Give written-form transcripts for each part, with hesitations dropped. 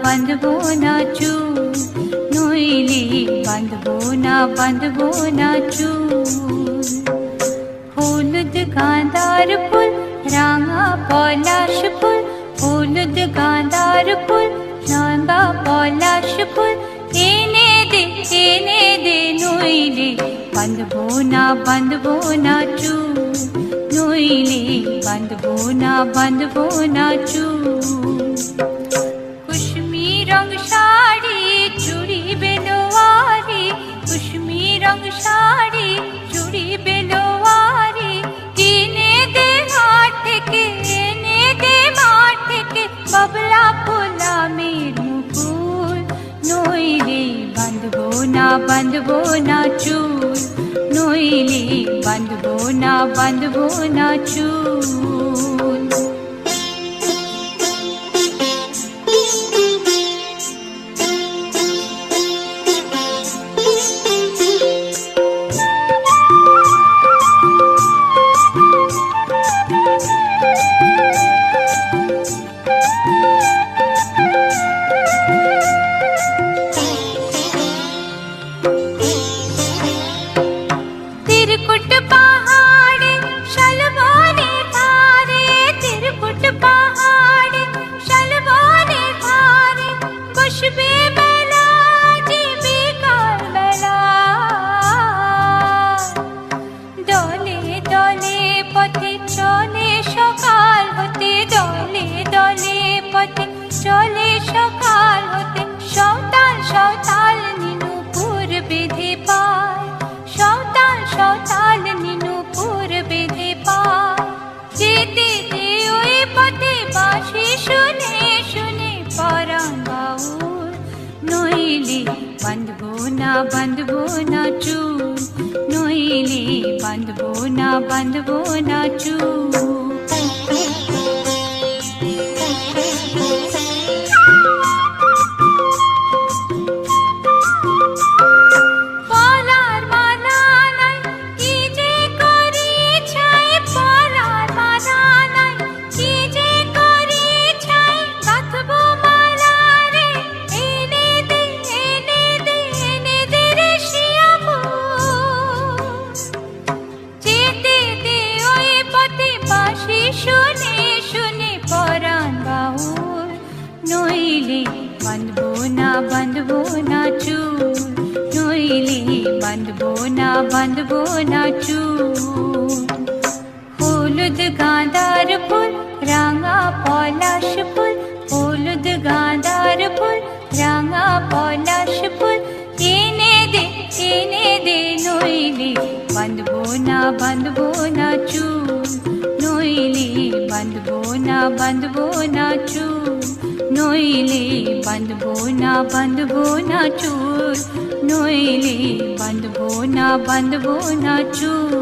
বাঁধবো না চুল, নইলে বাঁধবো না চুল। হলুদ গাঁদার ফুল, রাঙা পলাশ ফুল, হলুদ গাঁদার ফুল, রাঙা পলাশ ফুল, এনে দে নইলে বাঁধবো না চুল, নইলে বাঁধবো না চুল। কুসুমি রং শাড়ি চুড়ি বেলোয়ারি, কুসুমি রং শাড়ি চুড়ি বেলোয়ারি, কিনে দে হাট থেকে, এনে দে মাঠ থেকে, বাবলা ফুলামের মুকুল, নইলে বাঁধবো না চুল, নইলে বাঁধবো না চুল। तिरकुट पहाड़े शलबोने धारे, तिरकुट पहाड़े शलबोने धारे, बसबे बेला जीबी काल बेला, दले दले पथे चले सकाल होते, दले दले पथे चले सकाल होते, सौताल नीनुपुर बेधे पाय, सौताल नीनुपुर बेधे पाय, যেতে দে ওই পথে বাঁশি শুনে শুনে পরাণ বাউল, নইলে বাঁধবো না চুল, নইলে বাঁধবো না চুল। শুনে শুনে পরাণ বাউল, নইলে বাঁধবো না চুল, নইলে বাঁধবো না চুল। হলুদ গাঁদার ফুল, রাঙা পলাশ ফুল, হলুদ গাঁদার ফুল, রাঙা পলাশ ফুল, এনে দে নইলে বাঁধবো না চুল, নইলে বাঁধবো না চুল, নইলে বাঁধবো না চুল, নইলে বাঁধবো না চুল,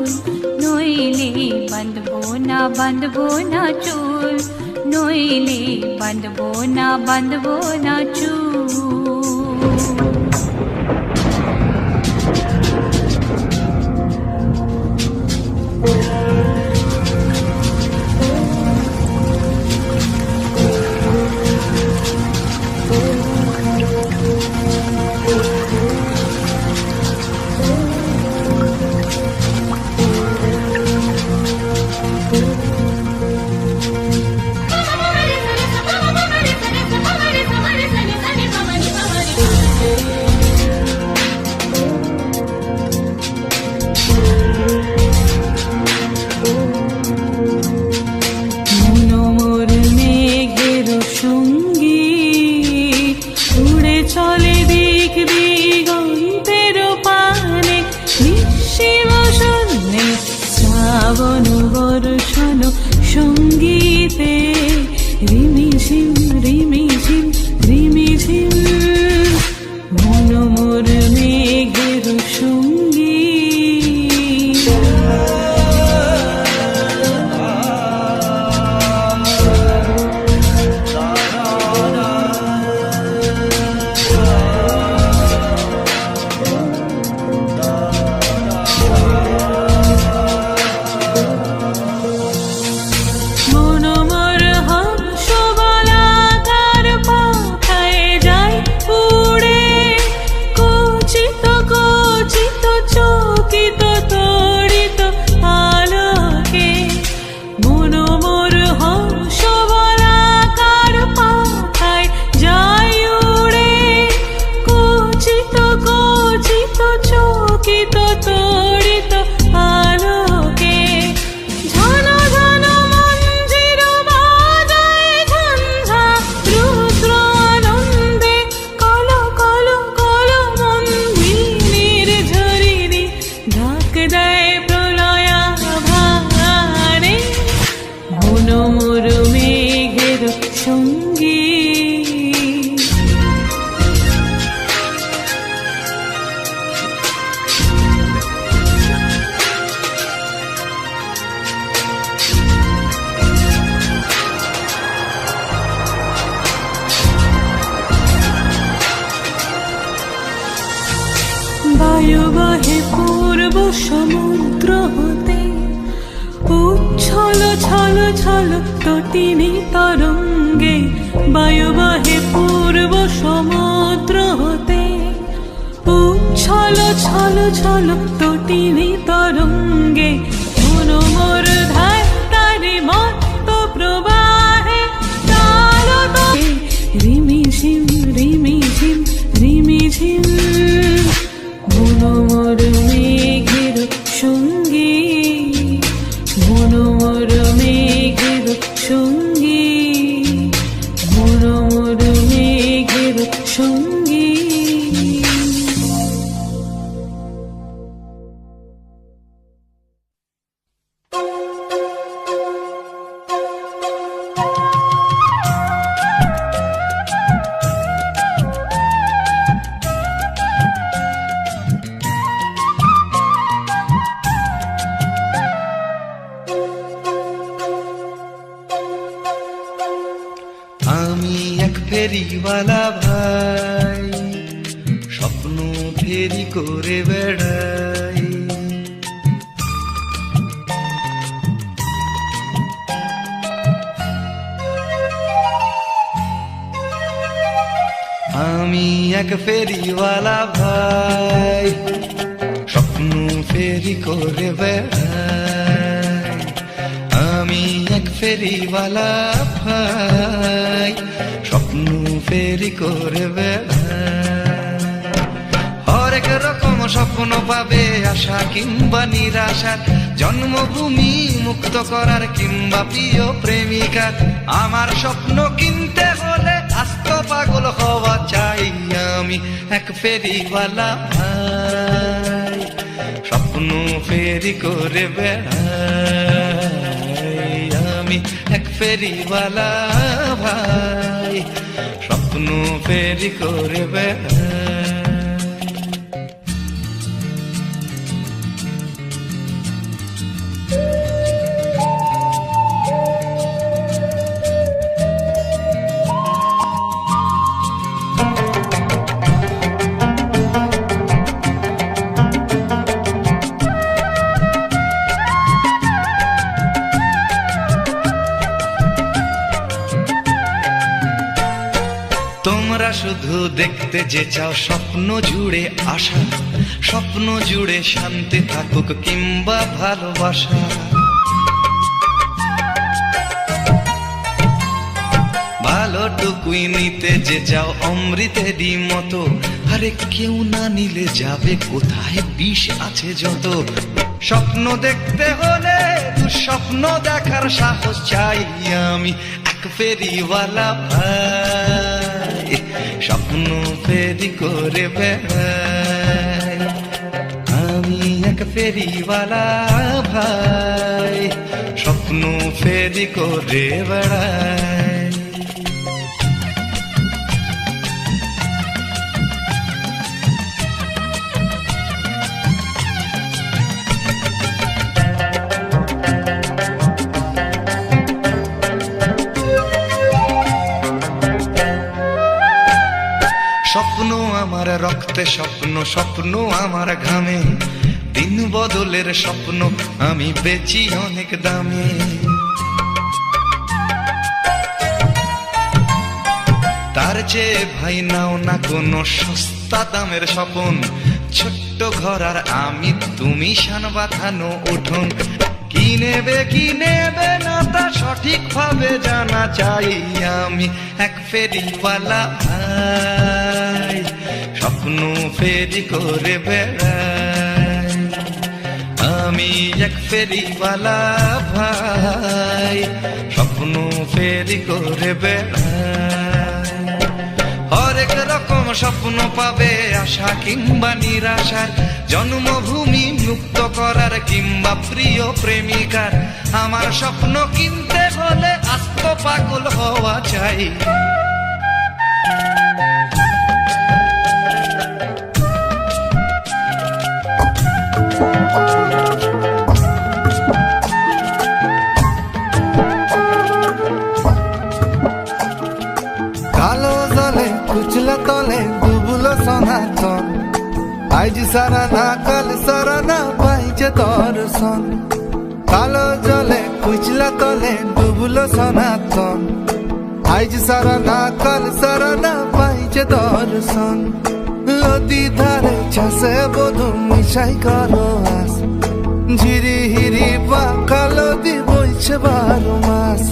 নইলে বাঁধবো না চুল, নইলে বাঁধবো না চুল। মোর মেঘের সঙ্গী। বায়ু বহে পূর্ব সমুদ্র হতে, উচ্ছল ছল ছল তটিনী তরঙ্গে। বায়ু বহে পূর্ব সমুদ্র হতে, উচ্ছল ছল ছল তটিনী তরঙ্গে। মন মোর ধার তারি মত্ত প্রবাহে, রিমি ঝিম রিমি ঝিম রিমি ঝিম। মন মোর মেঘের সঙ্গী, মন মোর মেঘের সঙ্গী, মন মোর মেঘের সঙ্গী। আমি এক ফেরিওয়ালা ভাই, স্বপ্ন ফেরি করে বেড়াই। আমি এক ফেরিওয়ালা ভাই, স্বপ্ন ফেরি করে বেড়াই। আমি এক ফেরিওয়ালা ভাই, স্বপ্ন ফেরি করে বেড়াই। হরেক রকম স্বপ্ন পাবে, আশা কিংবা নিরাশার, জন্মভূমি মুক্ত করার কিংবা প্রিয় প্রেমিকার। আমার স্বপ্ন কিনতে হলে আস্ত পাগল হওয়া চাই। আমি এক ফেরিওয়ালা ভাই, স্বপ্ন ফেরি করে বেড়াই। আমি এক ফেরিওয়ালা ভাই, স্বপ্ন ফেরি করে বেড়াই। তোমরা শুধু দেখতে যে চাও স্বপ্ন জুড়ে আশা, স্বপ্ন জুড়ে শান্তি থাকুক কিংবা ভালোবাসা। ভালোটুকুই নিতে যে চাও অমৃতেরই মতো, আরে কেউ না নিলে যাবে কোথায়, বিষ আছে যত। স্বপ্ন দেখতে হলে দুঃস্বপ্ন দেখার সাহস চাই। আমি এক ফেরিওয়ালা ভাই, স্বপ্ন ফেরি করে বেড়াই। আমি এক ফেরিওয়ালা ভাই, স্বপ্ন ফেরি করে বেড়াই। স্বপ্ন আমার রক্তে, স্বপ্ন স্বপ্ন আমার ঘামে। দিন বদলের স্বপ্ন আমি বেচি অনেক দামে। তার চেয়ে ভাই নাও না কোনো সস্তা দামের স্বপন। ছোট্ট ঘর আর আমি তুমি শান বাঁধানো উঠোন। কি নেবে না তা সঠিক ভাবে জানা চাই। আমি এক ফেরিওয়ালা ভাই, স্বপ্ন ফেরি করে বেড়াই। আমি এক ফেরিওয়ালা ভাই, স্বপ্ন ফেরি করে বেড়াই। হরেক রকম স্বপ্ন পাবে, আশা কিংবা নিরাশার, জন্মভূমি মুক্ত করার কিংবা প্রিয় প্রেমিকার। আমার স্বপ্ন কিনতে হলে যাই। কালো জলে কুচলা তলে ডুবলো সনাতন, আজ সারা না কাল সারা না পাইছে দর্শন। কালো জলে কুচলা তলে ডুবলো সনাতন, আজ সারা না কাল সারা না পাইছে দর্শন। নদী ধারে চাষে বধু মিশাই করো আস, ঝিরি হিরি পাকা নদী বইছে 12 মাস।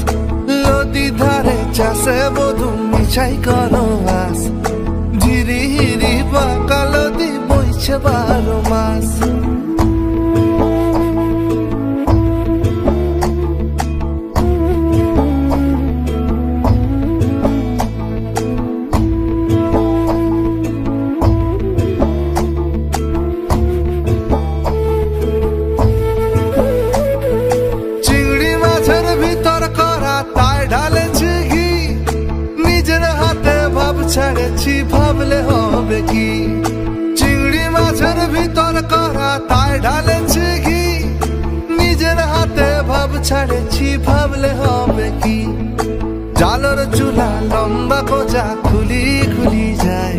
নদী ধারে চাষে বধু মিশাই করো আস, ঝিরি হিরি পাকা নদী বইছে 12 মাস। ছেড়েছি ভাবলে হবে কি, চিংড়ি মাছের ভিতর করা তাই ঢালেছি ঘি। নিজের হাতে ভাব ছাড়েছি ভাবলে হবে কি, জালর চুলা লম্বা কোজা খুলি খুলি যায়।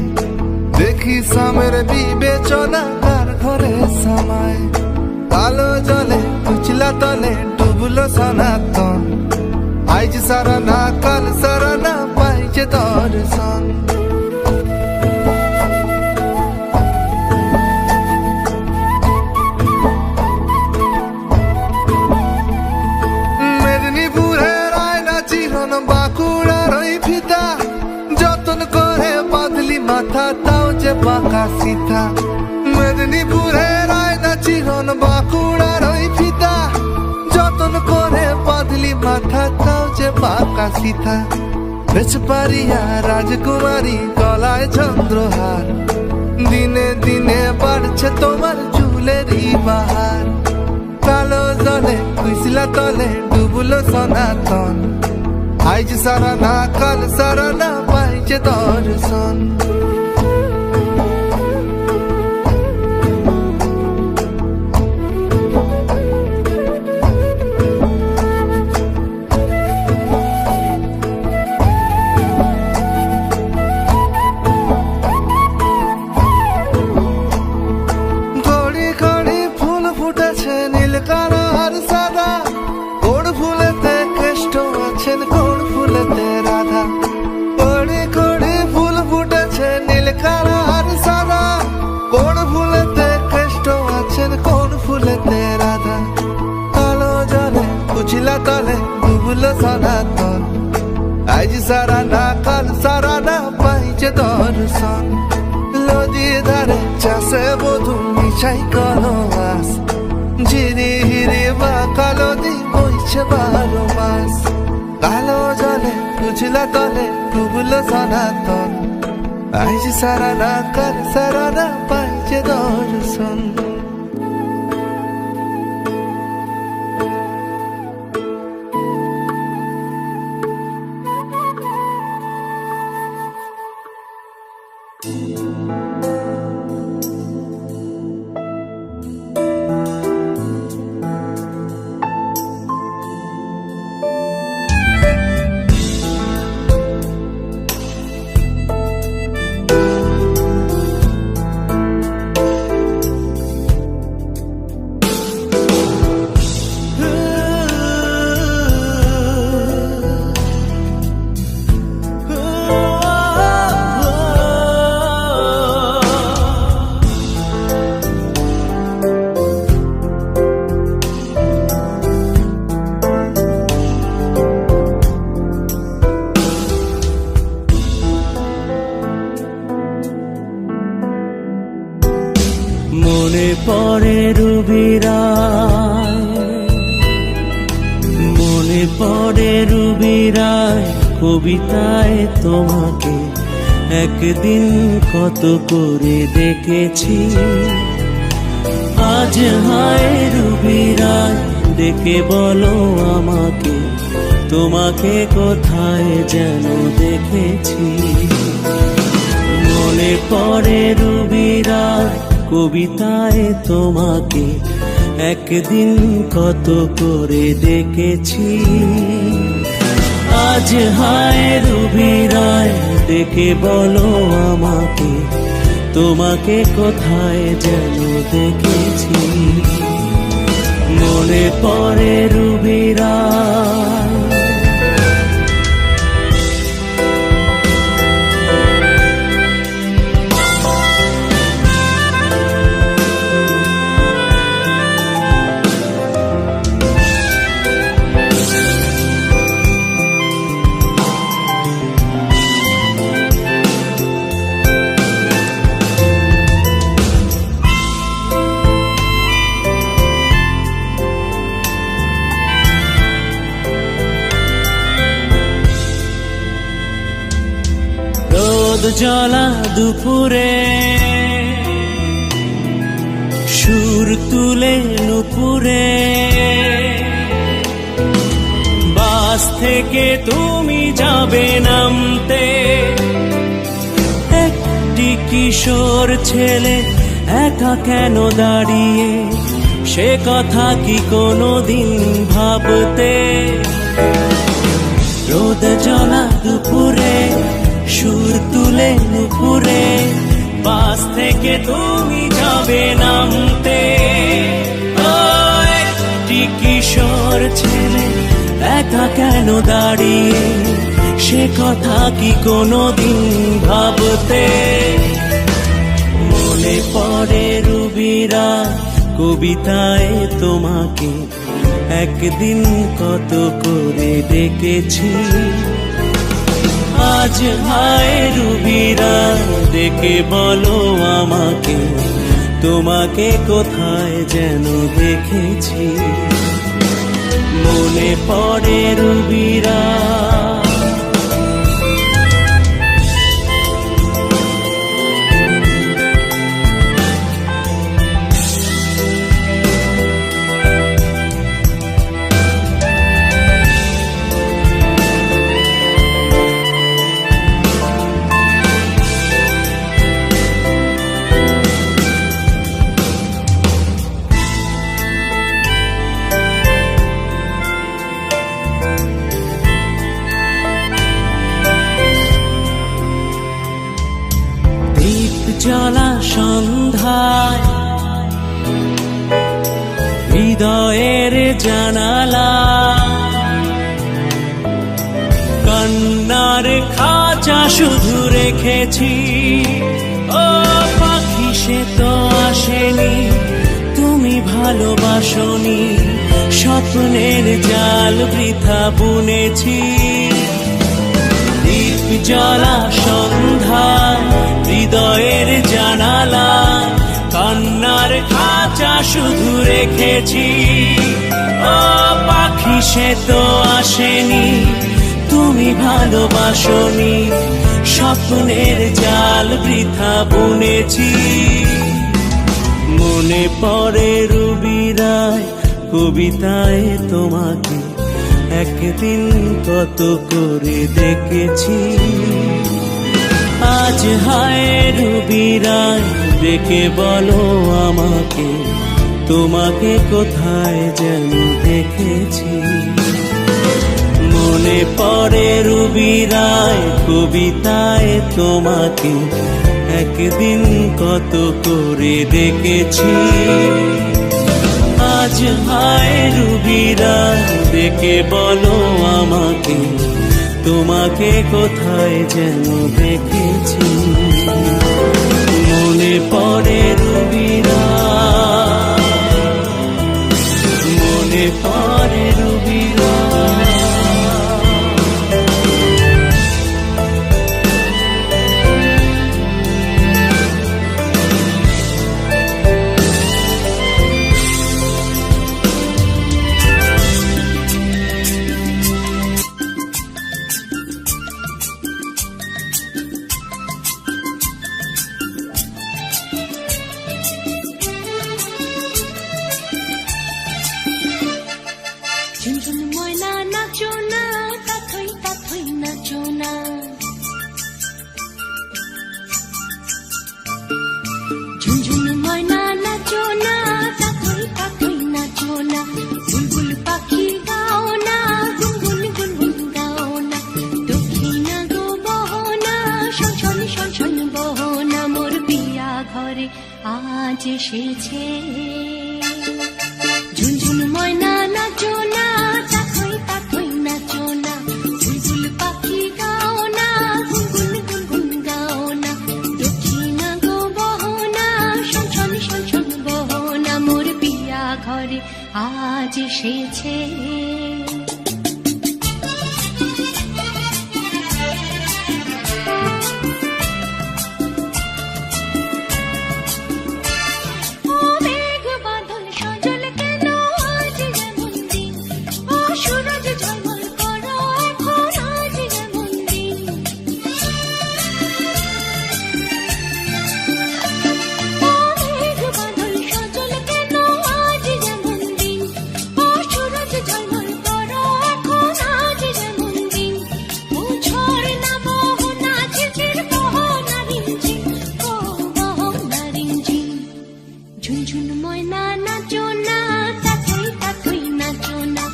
দেখি সামের বিবেচনা কার ঘরে সময়। কালো জলে কুচলা তলে ডুবলো সনাতন, আজ সারা না কাল সারা না পাইছে দর্শন। মেদিনীপুরের আয়না চিরন বাঁকুড়ার ওই ফিতা, যতন করে বাঁধলি মাথা তাও যে বাঁকা সিথা। মেদিনীপুরের আয়না চিরন বাঁকুড়ার ওই ফিতা, যতন করে বাঁধলি মাথা তাও যে বাঁকা সিথা। বেশ পারিয়া রাজকুমারী গলায় চন্দ্রহার, দিনে দিনে বাড়ছে তোমার চুলেরই বাহার। কালো জলে কুচলা তলে ডুবলো সনাতন, আজ সারা না কাল সারা না পাইছে দর্শন। কুচলা তলে ডুবলো সনাতন, আজ সারা না কাল সারা না পাইছে দর্শন। নদী ধারে চাষে বধু মিশাই করো আস, ঝিরি হিরি বাঁকা নদী বইছে 12 মাস। কালো জলে কুচলা তলে ডুবলো সনাতন, আজ সারা না কাল সারা না পাইছে দর্শন। মনে পড়ে রুবিরায়, মনে পড়ে রুবিরায় কবিতায় তোমাকে একদিন কত করে দেখেছি। আজ হায় রুবিরায় ডেকে বলো আমাকে তোমাকে কোথায় যেন দেখেছি। মনে পড়ে রুবিরা কবিতায় তোমাকে একদিন কত করে দেখেছি। আজ হায় রুবিরায় ডেকে বলো আমাকে, তোমাকে কোথায় যেন দেখেছি। মনে পড়ে রুবিরায়। রোদ জ্বলা দুপুরে সুর তুলে নুপুরে, বাস থেকে তুমি যাবে নামতে। একটি কিশোর ছেলে একা কেন দাঁড়িয়ে, সে কথা কি কোনোদিন ভাবতে। রোদ জ্বলা দুপুরে সুর তুলে নুপুরে, বাস থেকে তুমি যাবে নামতে। একটি কিশোর ছেলে একা কেন দাঁড়িয়ে, সে কথা কি কোনোদিন ভাবতে। মনে পড়ে রুবিরা কবিতায় তোমাকে একদিন কত করে ডেকেছি। আজ হায় রুবিরা ডেকে বলো আমাকে, তোমাকে কোথায় যেন দেখেছি। মনে পড়ে রুবিরা। জ্বলা সন্ধ্যায় হৃদয়ের জানালা, কান্নার খাঁচা শুধু রেখেছি। ও পাখি সে তো আসেনি, তুমি ভালোবাসনি, স্বপ্নের জাল বৃথা বুনেছি। দীপ জ্বলা সন্ধ্যা হৃদয়ের জানালা, কান্নার খাঁচা শুধু রেখেছি। ও পাখি সে তো আসেনি, তুমি ভালোবাসনি, স্বপ্নের জাল বৃথা বুনেছি। মনে পড়ে রুবিরায় কবিতায় তোমাকে একদিন কত করে দেখেছি। আজ হায় রুবিরায় ডেকে বলো আমাকে, তোমাকে কোথায় যেন দেখেছি। মনে পড়ে রুবিরায় কবিতায় তোমাকে একদিন কত করে দেখেছি। আজ হায় রুবিরায় ডেকে বলো আমাকে, তোমাকে কোথায় যেন দেখেছি। মনে পড়ে রুবিরা, মনে পড়ে রুবিরা। আজ এসেছে। ঝুনঝুন ময়না নাচো না, তাথই তাথই নাচো না, বুলবুল পাখি গাও না, গুনগুন গুনগুন গাও না, দক্ষিণা গো বহনা, শন শন শন বহনা, মোর পিয়া ঘরে আজ এসেছে। ঝুনঝুন ময়না নাচো না, তাথই তাথই নাচো না,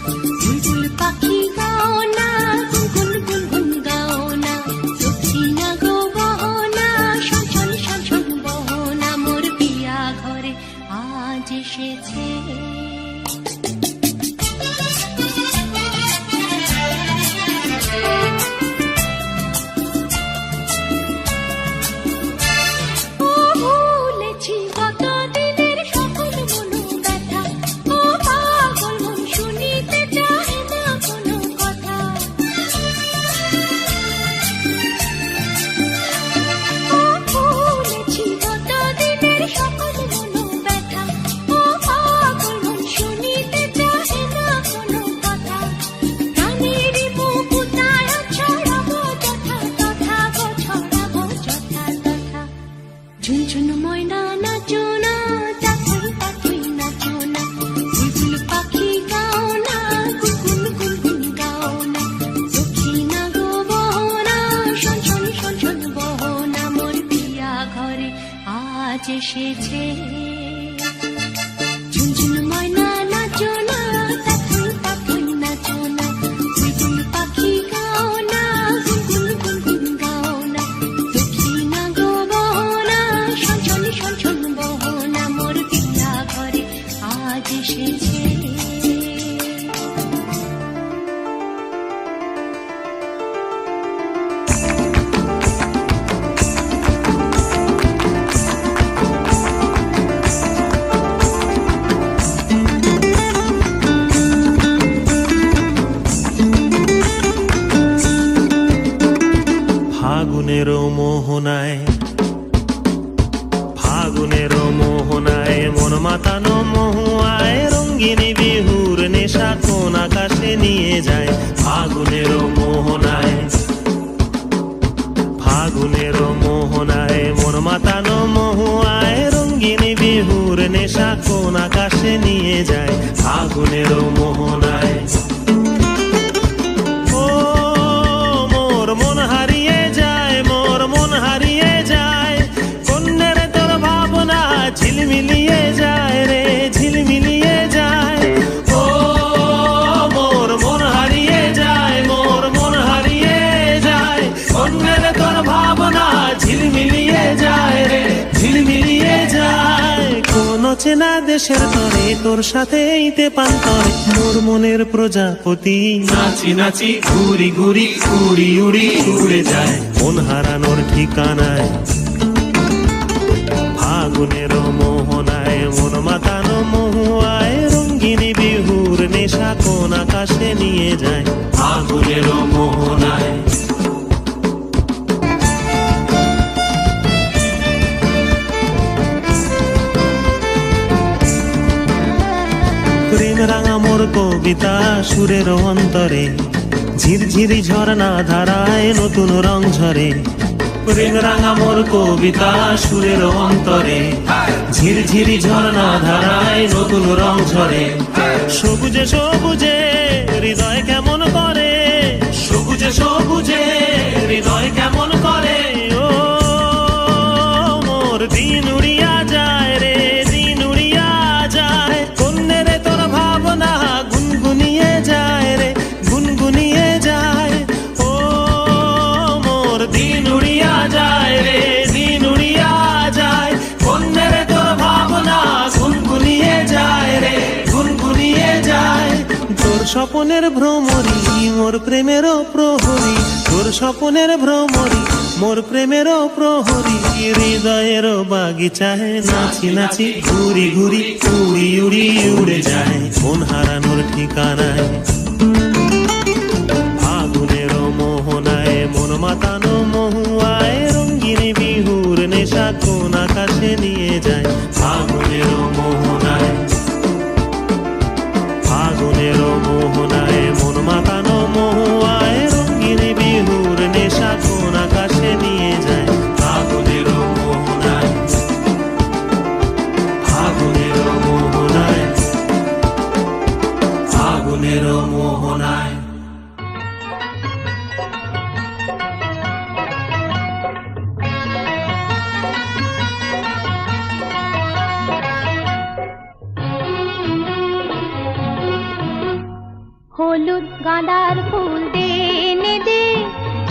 বুলবুল পাখি গাও না, গুনগুন গুনগুন গাও না, দক্ষিণা গো বহনা, শন শন শন শন বহনা, মোর পিয়া ঘরে আজ এসেছে। ঝুনঝুন ময়না নাচো না, তাথই তাথই নাচো না, বুলবুল পাখি গাও না, গুনগুন গুনগুন গাও না, দক্ষিণা গো বহনা, শন শন শন শন বহনা, মোর পিয়া ঘরে আজ এসেছে। ঝুনঝুন ময়না নাচো না, তাথই তাথই নাচো না, বুলবুল পাখি গাও না, গুনগুন গুনগুন গাও না, দক্ষিণা গো বহনা, শন শন শন শন বহনা, মোর পিয়া ঘরে আজ এসেছে। ফাগুনের মোহনায়, ফাগুনের মোহনায়, মন মাতানো মহুয়ায়, রঙ্গিনী বিহুর নেশা কোন আকাশে নিয়ে যায়। ফাগুনের মোহনায়, ফাগুনের মোহনায়, মন মাতানো মহুয়ায়, রঙ্গিনী বিহুর নেশা কোন আকাশে নিয়ে যায়। ফাগুনের মোহনায় মন হারিয়ে যায়, মোর মন হারিয়ে যায়, কন্যের তোর ভাবনা ঝিলমিলিয়ে যায় রে, ঝিলমিলিয়ে যায়। ও মোর মন হারিয়ে যায়, মোর মন হারিয়ে যায়, কন্যের তোর ভাবনা ঝিলমিলিয়ে যায় রে, ঝিলমিলিয়ে যায়। কোন চেনা দেশের তরে তোর সাথে ইতে পান্তরে, মোর মনের প্রজাপতি নাচি নাচি ঘুরি ঘুরি উড়ি উড়ি উড়ে যায়, মন হারানোর ঠিকানায়। ফাগুনের মোহনায়, মন মাতানো মহুয়ায়, রঙ্গিনী বিহুর নেশা কোন আকাশে নিয়ে যায়। ফাগুনের মোহনায় প্রেম রাঙা মোর কবিতা সুরের অন্তরে, ঝিরঝিরি ঝর্ণা ধারায় নতুন রং ঝরে। প্রেম রাঙা মোর কবিতা সুরের অন্তরে, ঝিরঝিরি ঝর্ণা ধারায় নতুন রং ঝরে। সবুজে সবুজে হৃদয় কেমন করে, সবুজে সবুজে হৃদয় কেমন করে। ও মোর দিন উড়িয়া যায় রে, দিন উড়িয়া যায়, কন্যের তোর ভাবনা গুনগুনিয়ে যায় রে, গুনগুনিয়ে যায়। ও মোর দিন উড়িয়া যায় রে, দিন উড়িয়া যায়, কন্যের তোর তোর স্বপনের ভ্রমরি মোর প্রেমেরও প্রহরী, তোর স্বপনের ভ্রমরি মোর প্রেমেরও প্রহরী, হৃদয়ের বাগিচায় নাচি নাচি ঘুরি ঘুরি উড়ি উড়ি উড়ে যায় মন হারানোর ঠিকানায়। ফাগুনের মোহনায় মন মাতানো মহুয়ায় রঙিন বিহুর নেশা কোন আকাশে নিয়ে যায়। ফাগুনের মোহনায়, ফাগুনের মোহনায় মন মাতানো মহুয়ায় রঙিন বিহুর নেশা কোন আকাশে নিয়ে যায়। ফাগুনের মোহনায়, ফাগুনের মোহনায়, ফাগুনের মোহনায়। হলুদ গাঁদার ফুল দে এনে দে,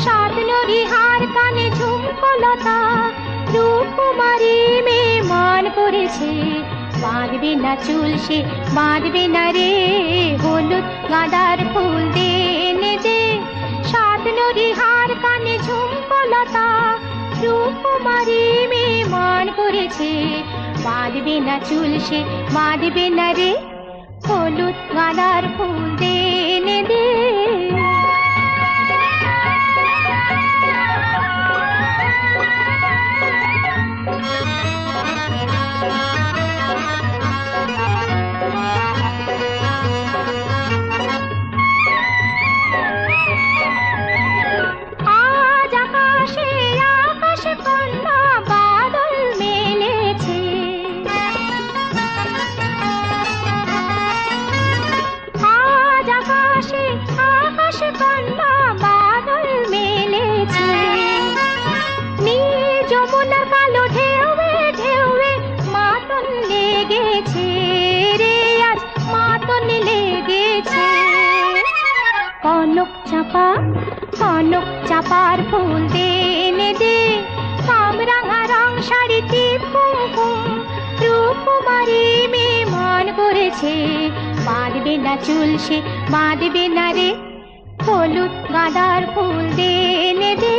সাত নদী হার কানে ঝুমকলতা, রূপকুমারী মেয়ে মান করেছে, বাঁধবে না চুল সে বাঁধবে না রে। হলুদ গাঁদার ফুল দে এনে দে, সাত নদী হার কানে ঝুমকলতা, রূপকুমারী মেয়ে মান করেছে, বাঁধবে না চুল সে বাঁধবে না রে। হলুদ গাঁদার ফুল দে এনে দে। আজ আকাশে আকাশ কন্যা বাদল মেলেছে, আজ আকাশে আকাশ কন্যা বাদল মেলেছে, নীল যমুনার কালো ঢেউয়ে ঢেউয়ে মাতন লেগেছে রে, আজ মাতন লেগেছে। কনক চাপা, কনক চাপার ফুল দে এনে দে, কামরাঙা রং শাড়িতে কুমকুম, রূপকুমারী মেয়ে মান করেছে, বাঁধবে না চুল সে বাঁধবে না রে। হলুদ গাঁদার ফুল দে এনে দে।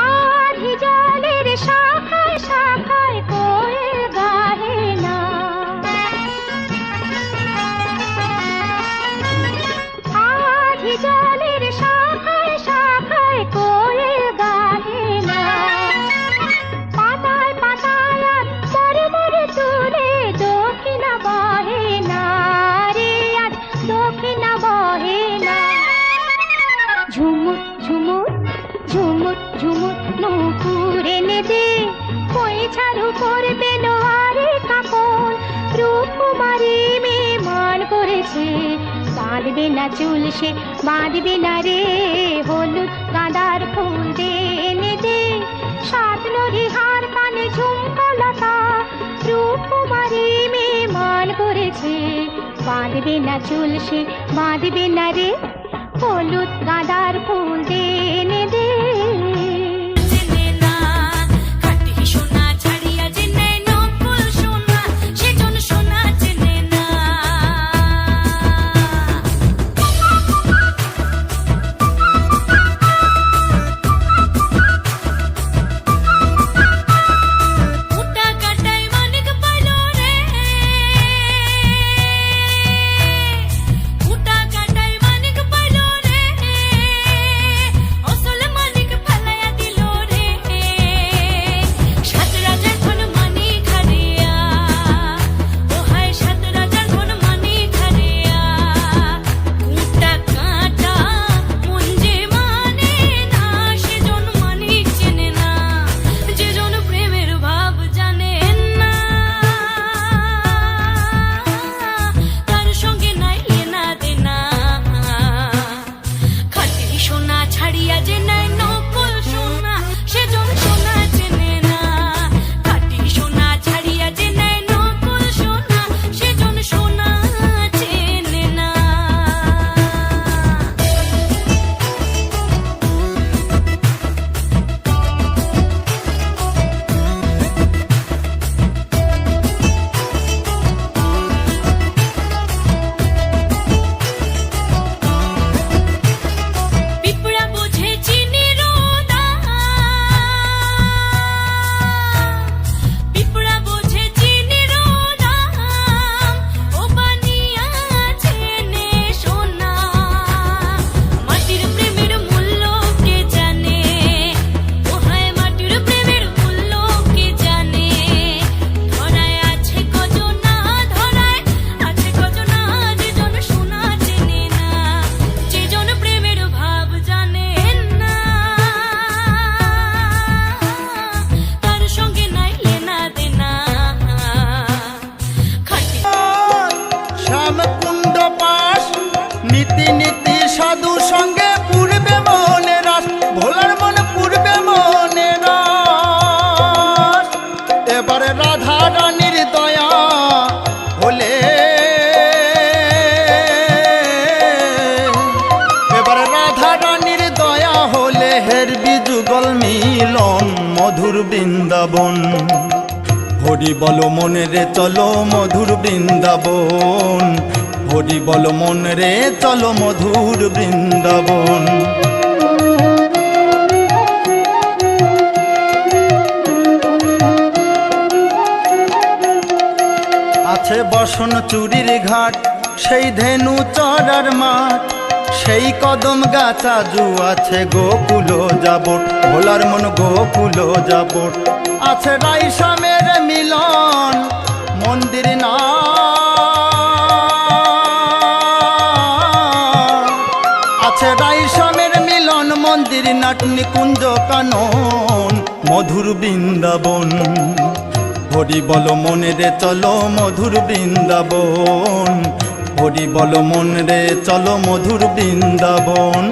আধি জলের শাখায় শাখায় কোয়েল গাহে না, আধি জলের শাখায় শাখায় কোয়েল গাহে না, পাতায় পাতায় আর পরে পরে তুলে দক্ষিণা বহে না রে, আজ দক্ষিণা বহে না। ঝুমুর ঝুমুর ঝুমুর ঝুমুর নূপুর এনে দে, পয়সার উপর বেলোয়ারে কাপড়, রূপকুমারী মেয়ে মান করেছে, বাঁধবে না চুল সে বাঁধবে না রে। হলুদ গাঁদার ফুল দে এনে দে, সাত নদী হার কানে ঝুমকলতা, রূপকুমারী মেয়ে মান করেছে, বাঁধবে না চুল সে বাঁধবে না রে। হলুদ গাঁদার ফুল দে এনে দে। মধুর বৃন্দাবন। হরি বল মনে রে চলো মধুর বৃন্দাবন, হরি বল মন রে চলো মধুর বৃন্দাবন। আছে বসন চুরির ঘাট, সেই ধেনু চড়ার মাঠ, সেই কদম গাছা জু আছে গোকুল যাবট, ভোলার মন গোকুল যাবট। আছে রাইসামের মিলন মন্দির না, আছে রাইসামের মিলন মন্দির নাট নিকুঞ্জ কানন মধুর বৃন্দাবন। হরি বল মনে রে চলো মধুর বৃন্দাবন, হরি বল মন রে চলো মধুর বৃন্দাবন।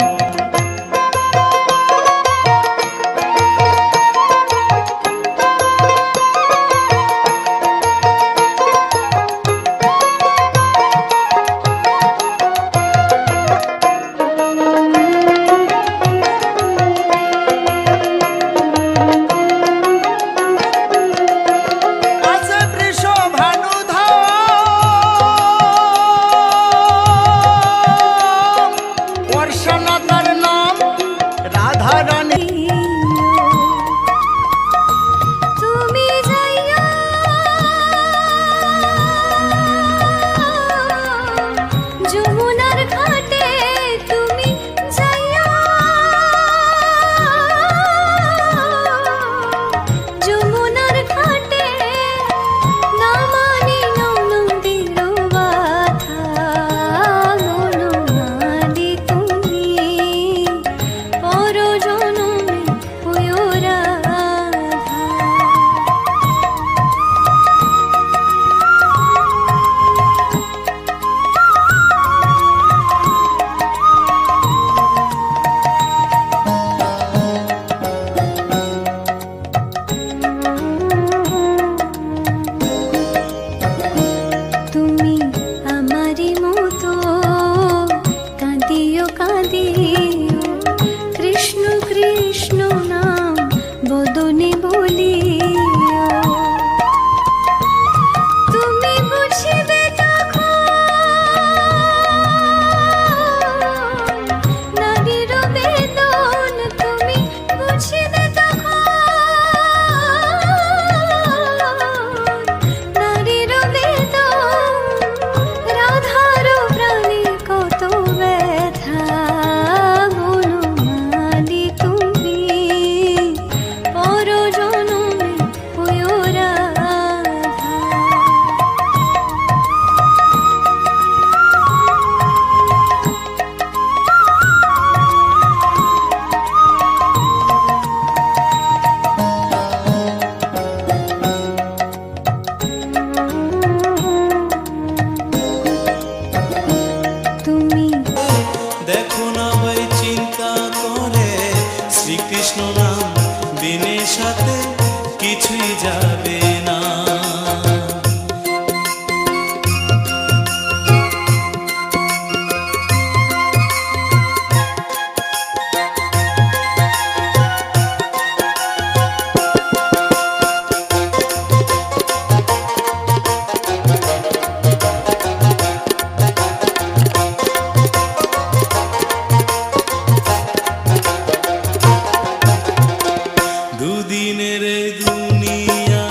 দুদিনের দুনিয়া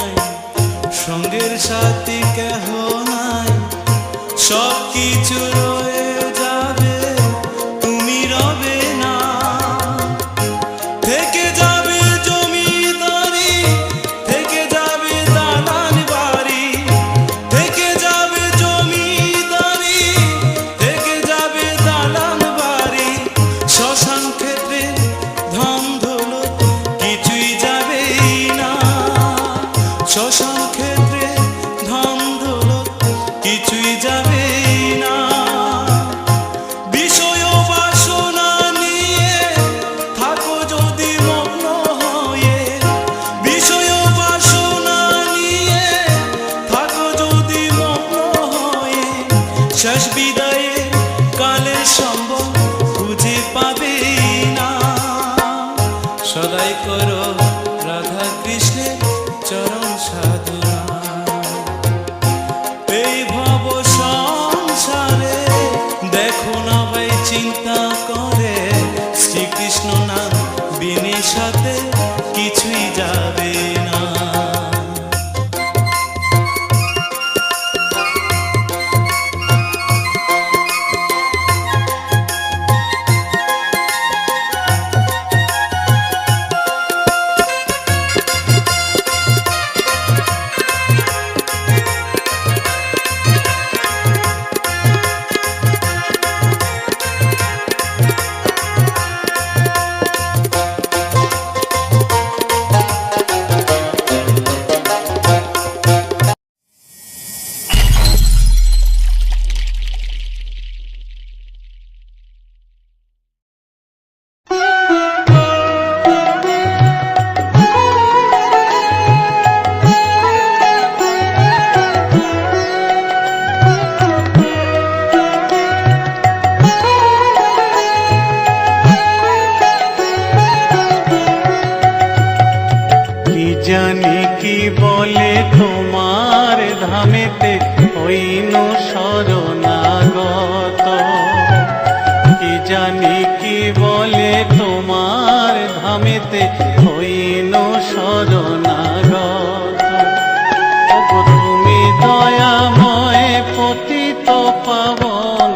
তোমার ধামেতে হইন শরণাগত। কি জানি কি বলে তোমার ধামেতে হইন শরণাগত। ওগো তুমি দয়াময় পতিত পাবন,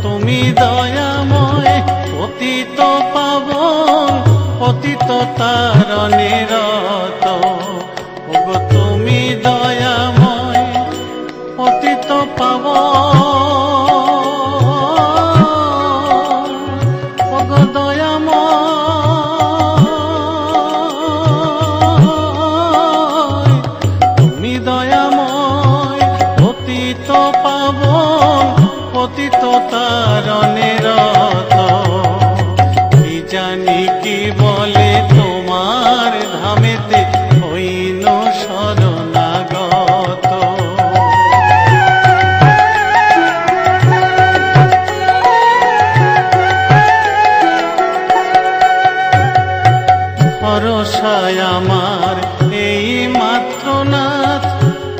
তুমি দয়াময় পতিত পাবন, পতিত তারণে রত। ওগো তুমি দয়াময় পতিত পাবন, ওগো দয়াময়, তুমি দয়াময় পতিত পাবন, পতিত তারণে রত। কি জানি কি বলে তোমার ধামেতে হইন শরণাগত। ভরসায় আমার এই মাত্র নাথ,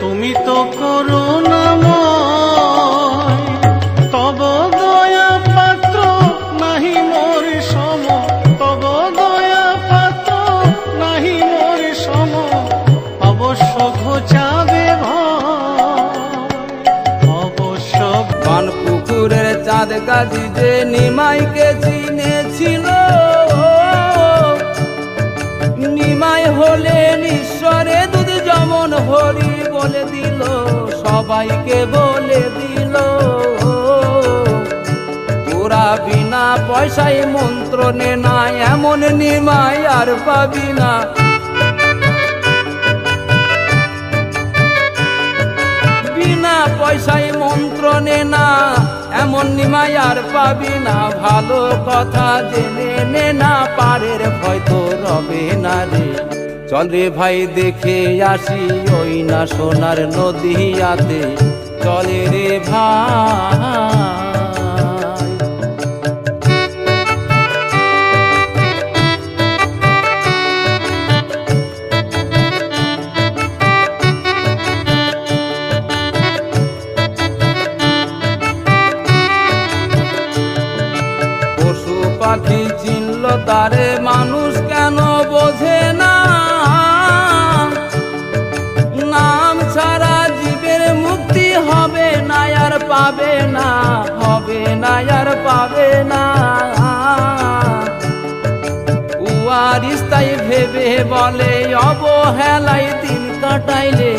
তুমি তো করুণাময়। তব দয়া পাত্র নাহি মোর সম, তব দয়া পাত্র নাহি মোর সম। অবশ্য ঘোচাবে ভয়, অবশ্য। বান পুকুরের চাঁদ গাজি যে নিমাইকে চিনেছিল, নিমাই হলেন ঈশ্বরে দুধ যেমন হরি বলে দিল, সবাইকে বলে দিল। তোরা বিনা পয়সায় মন্ত্র নে না, এমন নিমাই আর পাবি না। বিনা পয়সায় মন্ত্র নে না, এমন নিমাই আর পাবি না। ভালো কথা জেনে নে না, পারের ভয় তো রবে না রে। চল রে ভাই দেখে আসি ওই না সোনার নদীয়াতে, চলে রে ভাই। পশু পাখি চিনল তারে, মানুষ কেন বোঝে না? নাম ছাড়া জীবের মুক্তি হবে না আর পাবে না, হবে না আর পাবে না। উয়ারিস তাই ভেবে বলে অবহেলায় দিন কাটাইলে,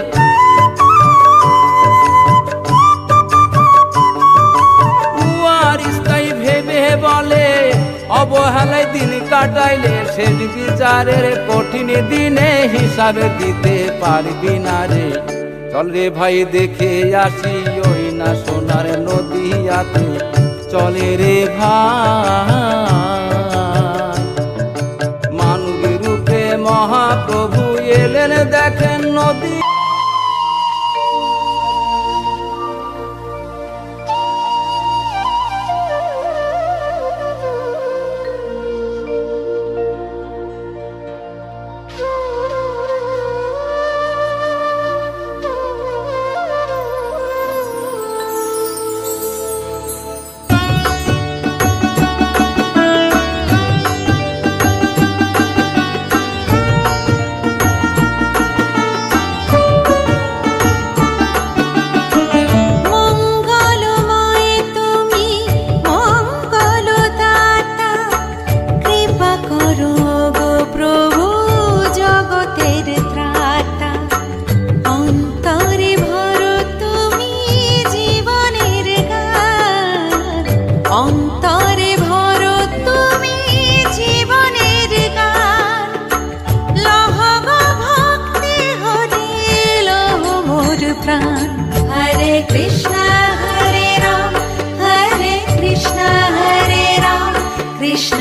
বলে অবহেলায় দিন কাটাইলে, শেষ বিচারের কঠিন দিনে হিসাব দিতে পারবি না রে। চল রে ভাই দেখে আসি ওই না সোনার নদীয়াতে, চলে রে ভাই। মানব রূপে মহাপ্রভু এলেন দেখেন নদী। অন্তরে ভরো তুমি জীবনের গান, লহ গো ভক্তি হরি লহ মোর প্রাণ। হরে কৃষ্ণ হরে রাম, কৃষ্ণ